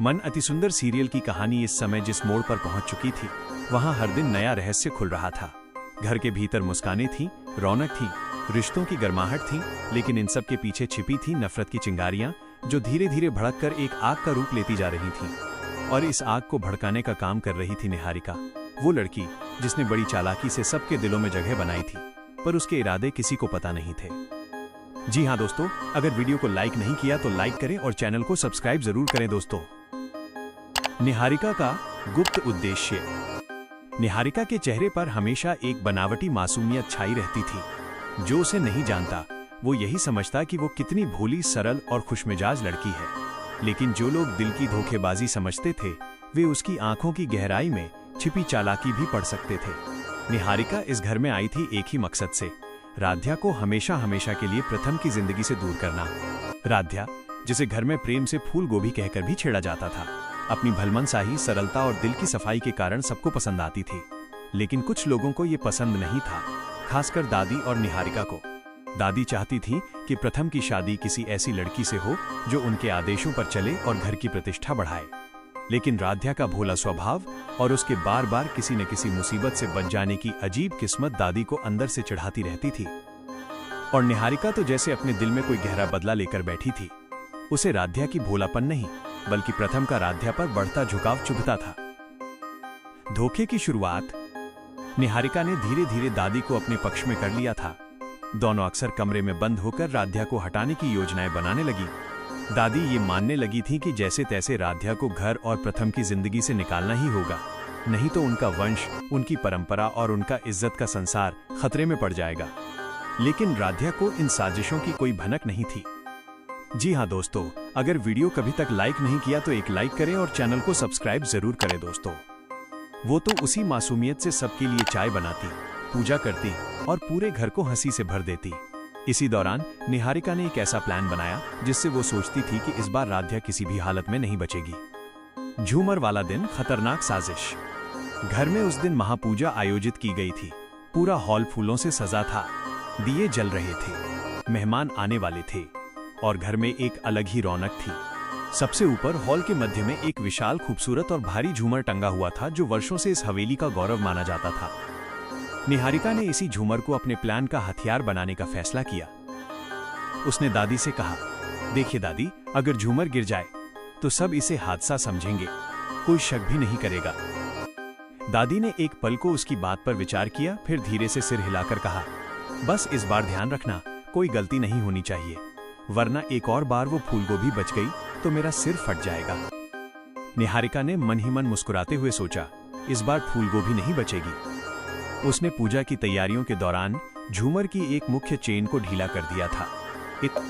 मन अति सुंदर सीरियल की कहानी इस समय जिस मोड़ पर पहुंच चुकी थी, वहां हर दिन नया रहस्य खुल रहा था। घर के भीतर मुस्कानें थीं, रौनक थी, रिश्तों की गर्माहट थी, लेकिन इन सब के पीछे छिपी थी नफरत की चिंगारियां, जो धीरे धीरे भड़ककर एक आग का रूप लेती जा रही थीं। और इस आग को भड़काने का काम कर रही थी निहारिका, वो लड़की जिसने बड़ी चालाकी से सबके दिलों में जगह बनाई थी, पर उसके इरादे किसी को पता नहीं थे। जी हाँ दोस्तों, अगर वीडियो को लाइक नहीं किया तो लाइक करें और चैनल को सब्सक्राइब जरूर करें दोस्तों। निहारिका का गुप्त उद्देश्य। निहारिका के चेहरे पर हमेशा एक बनावटी मासूमियत छाई रहती थी। जो उसे नहीं जानता वो यही समझता कि वो कितनी भोली, सरल और खुशमिजाज लड़की है। लेकिन जो लोग दिल की धोखेबाजी समझते थे, वे उसकी आंखों की गहराई में छिपी चालाकी भी पढ़ सकते थे। निहारिका इस घर में आई थी एक ही मकसद से, राध्या को हमेशा हमेशा के लिए प्रथम की जिंदगी से दूर करना। राध्या, जिसे घर में प्रेम से फूल गोभी कहकर भी छेड़ा जाता था, अपनी भलमनसाही, सरलता और दिल की सफाई के कारण सबको पसंद आती थी। लेकिन कुछ लोगों को ये पसंद नहीं था, खासकर दादी और निहारिका को। दादी चाहती थी कि प्रथम की शादी किसी ऐसी लड़की से हो जो उनके आदेशों पर चले और घर की प्रतिष्ठा बढ़ाए। लेकिन राध्या का भोला स्वभाव और उसके बार बार किसी न किसी मुसीबत से बच जाने की अजीब किस्मत दादी को अंदर से चिढ़ाती रहती थी। और निहारिका तो जैसे अपने दिल में कोई गहरा बदला लेकर बैठी थी। उसे राध्या की भोलापन नहीं, बल्कि प्रथम का राध्या पर बढ़ता झुकाव चुभता था। धोखे की शुरुआत। निहारिका ने धीरे धीरे दादी को अपने पक्ष में कर लिया था। दोनों अक्सर कमरे में बंद होकर राध्या को हटाने की योजनाएं बनाने लगी। दादी ये मानने लगी थी कि जैसे तैसे राध्या को घर और प्रथम की जिंदगी से निकालना ही होगा, नहीं तो उनका वंश, उनकी परंपरा और उनका इज्जत का संसार खतरे में पड़ जाएगा। लेकिन राध्या को इन साजिशों की कोई भनक नहीं थी। जी हाँ दोस्तों, अगर वीडियो कभी तक लाइक नहीं किया तो एक लाइक करें और चैनल को सब्सक्राइब जरूर करें दोस्तों। वो तो उसी मासूमियत से सबके लिए चाय बनाती, पूजा करती और पूरे घर को हंसी से भर देती। इसी दौरान निहारिका ने एक ऐसा प्लान बनाया जिससे वो सोचती थी कि इस बार राध्या किसी भी हालत में नहीं बचेगी। झूमर वाला दिन, खतरनाक साजिश। घर में उस दिन महापूजा आयोजित की गई थी। पूरा हॉल फूलों से सजा था, दिए जल रहे थे, मेहमान आने वाले थे और घर में एक अलग ही रौनक थी। सबसे ऊपर हॉल के मध्य में एक विशाल, खूबसूरत और भारी झूमर टंगा हुआ था, जो वर्षों से इस हवेली का गौरव माना जाता था। निहारिका ने इसी झूमर को अपने प्लान का हथियार बनाने का फैसला किया। उसने दादी से कहा, देखिए दादी, अगर झूमर गिर जाए तो सब इसे हादसा समझेंगे, कोई शक भी नहीं करेगा। दादी ने एक पल को उसकी बात पर विचार किया, फिर धीरे से सिर हिलाकर कहा, बस इस बार ध्यान रखना, कोई गलती नहीं होनी चाहिए, वरना एक और बार वो फूलगोभी बच गई तो मेरा सिर फट जाएगा। निहारिका ने मन ही मन मुस्कुराते हुए सोचा, इस बार फूलगोभी नहीं बचेगी। उसने पूजा की तैयारियों के दौरान झूमर की एक मुख्य चेन को ढीला कर दिया था, इतना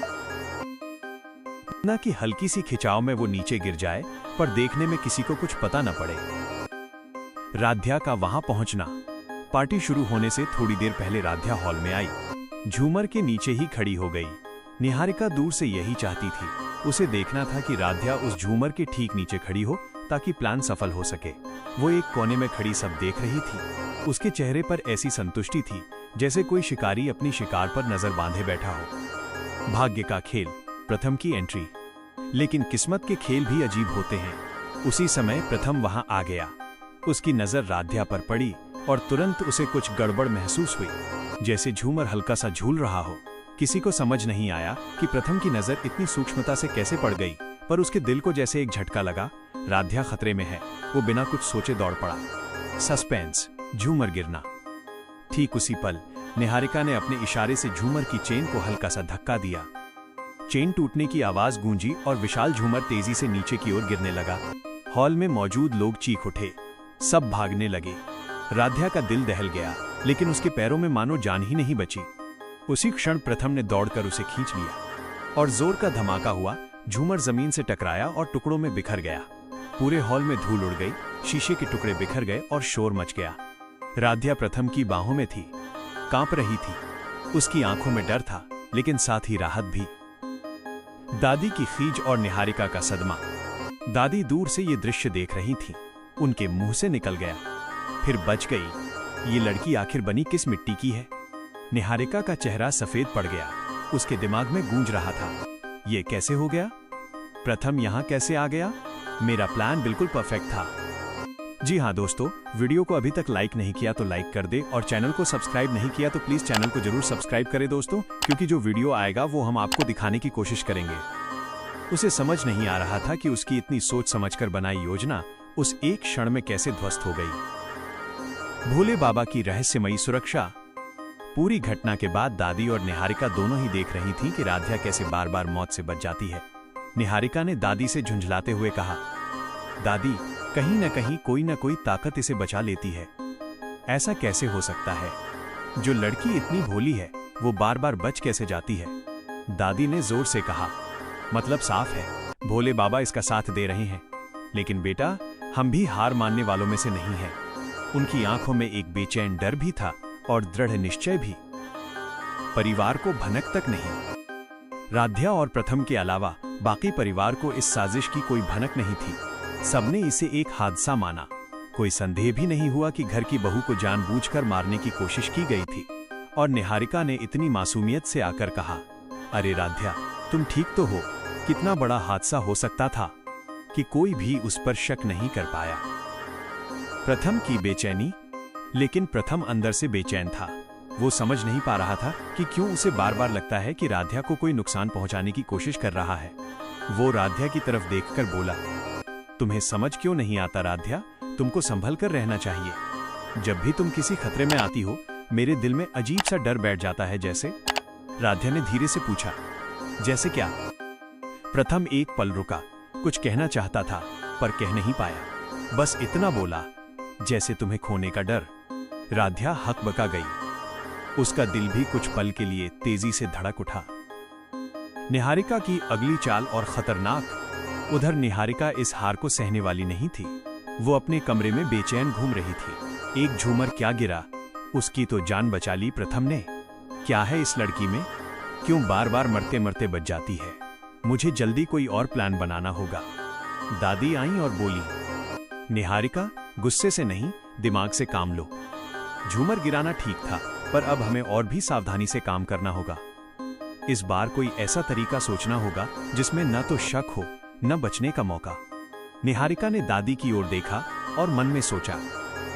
कि हल्की सी खिंचाव में वो नीचे गिर जाए, पर देखने में किसी को कुछ पता न पड़े। राध्या का वहां पहुंचना। पार्टी शुरू होने से थोड़ी देर पहले राध्या हॉल में आई, झूमर के नीचे ही खड़ी हो गई। निहारिका दूर से यही चाहती थी, उसे देखना था कि राध्या उस झूमर के ठीक नीचे खड़ी हो ताकि प्लान सफल हो सके। वो एक कोने में खड़ी सब देख रही थी। उसके चेहरे पर ऐसी संतुष्टि थी जैसे कोई शिकारी अपनी शिकार पर नजर बांधे बैठा हो। भाग्य का खेल, प्रथम की एंट्री। लेकिन किस्मत के खेल भी अजीब होते हैं। उसी समय प्रथम वहां आ गया। उसकी नजर राध्या पर पड़ी और तुरंत उसे कुछ गड़बड़ महसूस हुई, जैसे झूमर हल्का सा झूल रहा हो। किसी को समझ नहीं आया कि प्रथम की नजर इतनी सूक्ष्मता से कैसे पड़ गई, पर उसके दिल को जैसे एक झटका लगा, राध्या खतरे में है। वो बिना कुछ सोचे दौड़ पड़ा। सस्पेंस, झूमर गिरना। ठीक उसी पल निहारिका ने अपने इशारे से झूमर की चेन को हल्का सा धक्का दिया। चेन टूटने की आवाज गूंजी और विशाल झूमर तेजी से नीचे की ओर गिरने लगा। हॉल में मौजूद लोग चीख उठे, सब भागने लगे। राध्या का दिल दहल गया, लेकिन उसके पैरों में मानो जान ही नहीं बची। उसी क्षण प्रथम ने दौड़कर उसे खींच लिया और जोर का धमाका हुआ। झूमर जमीन से टकराया और टुकड़ों में बिखर गया। पूरे हॉल में धूल उड़ गई, शीशे के टुकड़े बिखर गए और शोर मच गया। राध्या प्रथम की बाहों में थी, कांप रही थी। उसकी आंखों में डर था, लेकिन साथ ही राहत भी। दादी की खीज और निहारिका का सदमा। दादी दूर से ये दृश्य देख रही थी। उनके मुंह से निकल गया, फिर बच गई। ये लड़की आखिर बनी किस मिट्टी की है? निहारिका का चेहरा सफेद पड़ गया। उसके दिमाग में गूंज रहा था, ये कैसे हो गया? प्रथम यहाँ कैसे आ गया? मेरा प्लान बिल्कुल परफेक्ट था। जी हाँ दोस्तों, वीडियो को अभी तक लाइक नहीं किया तो लाइक कर दे और चैनल को सब्सक्राइब नहीं किया तो प्लीज चैनल को जरूर सब्सक्राइब करें दोस्तों, क्योंकि जो वीडियो आएगा वो हम आपको दिखाने की कोशिश करेंगे। उसे समझ नहीं आ रहा था कि उसकी इतनी सोच समझकर बनाई योजना उस एक क्षण में कैसे ध्वस्त हो गई। भोले बाबा की रहस्यमयी सुरक्षा। पूरी घटना के बाद दादी और निहारिका दोनों ही देख रही थीं कि राध्या कैसे बार बार मौत से बच जाती है। निहारिका ने दादी से झुंझलाते हुए कहा, दादी, कहीं न कहीं कोई न कोई ताकत इसे बचा लेती है। ऐसा कैसे हो सकता है? जो लड़की इतनी भोली है वो बार बार बच कैसे जाती है? दादी ने जोर से कहा, मतलब साफ है, भोले बाबा इसका साथ दे रहे हैं। लेकिन बेटा, हम भी हार मानने वालों में से नहीं हैं। उनकी आंखों में एक बेचैन डर भी था और दृढ़ निश्चय भी। परिवार को भनक तक नहीं। राध्या और प्रथम के अलावा बाकी परिवार को इस साजिश की कोई भनक नहीं थी। सबने इसे एक हादसा माना। कोई संदेह भी नहीं हुआ कि घर की बहू को जानबूझकर मारने की कोशिश की गई थी। और निहारिका ने इतनी मासूमियत से आकर कहा, अरे राध्या, तुम ठीक तो हो? कितना बड़ा हादसा हो सकता था कि कोई भी उस पर शक नहीं कर पाया। प्रथम की बेचैनी। लेकिन प्रथम अंदर से बेचैन था। वो समझ नहीं पा रहा था कि क्यों उसे बार बार लगता है कि राध्या को कोई नुकसान पहुंचाने की कोशिश कर रहा है। वो राध्या की तरफ देखकर बोला, तुम्हें समझ क्यों नहीं आता राध्या? तुमको संभल कर रहना चाहिए। जब भी तुम किसी खतरे में आती हो, मेरे दिल में अजीब सा डर बैठ जाता है। जैसे? राध्या ने धीरे से पूछा। जैसे क्या? प्रथम एक पल रुका। कुछ कहना चाहता था पर कह नहीं पाया। बस इतना बोला, जैसे तुम्हें खोने का डर। राध्या हकबका गई। उसका दिल भी कुछ पल के लिए तेजी से धड़क उठा। निहारिका की अगली चाल और खतरनाक। उधर निहारिका इस हार को सहने वाली नहीं थी। वो अपने कमरे में बेचैन घूम रही थी। एक झूमर क्या गिरा, उसकी तो जान बचा ली प्रथम ने। क्या है इस लड़की में? क्यों बार बार मरते मरते बच जाती है? मुझे जल्दी कोई और प्लान बनाना होगा। दादी आई और बोली, निहारिका, गुस्से से नहीं, दिमाग से काम लो। झूमर गिराना ठीक था, पर अब हमें और भी सावधानी से काम करना होगा। इस बार कोई ऐसा तरीका सोचना होगा जिसमें न तो शक हो न बचने का मौका। निहारिका ने दादी की ओर देखा और मन में सोचा,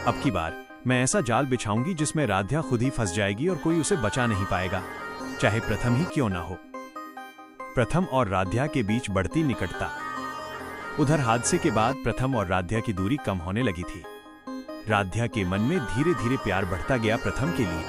अब की बार मैं ऐसा जाल बिछाऊंगी जिसमें राध्या खुद ही फंस जाएगी और कोई उसे बचा नहीं पाएगा, चाहे प्रथम ही क्यों ना हो। प्रथम और राध्या के बीच बढ़ती निकटता। उधर हादसे के बाद प्रथम और राध्या की दूरी कम होने लगी थी। राध्या के मन में धीरे धीरे प्यार बढ़ता गया प्रथम के लिए।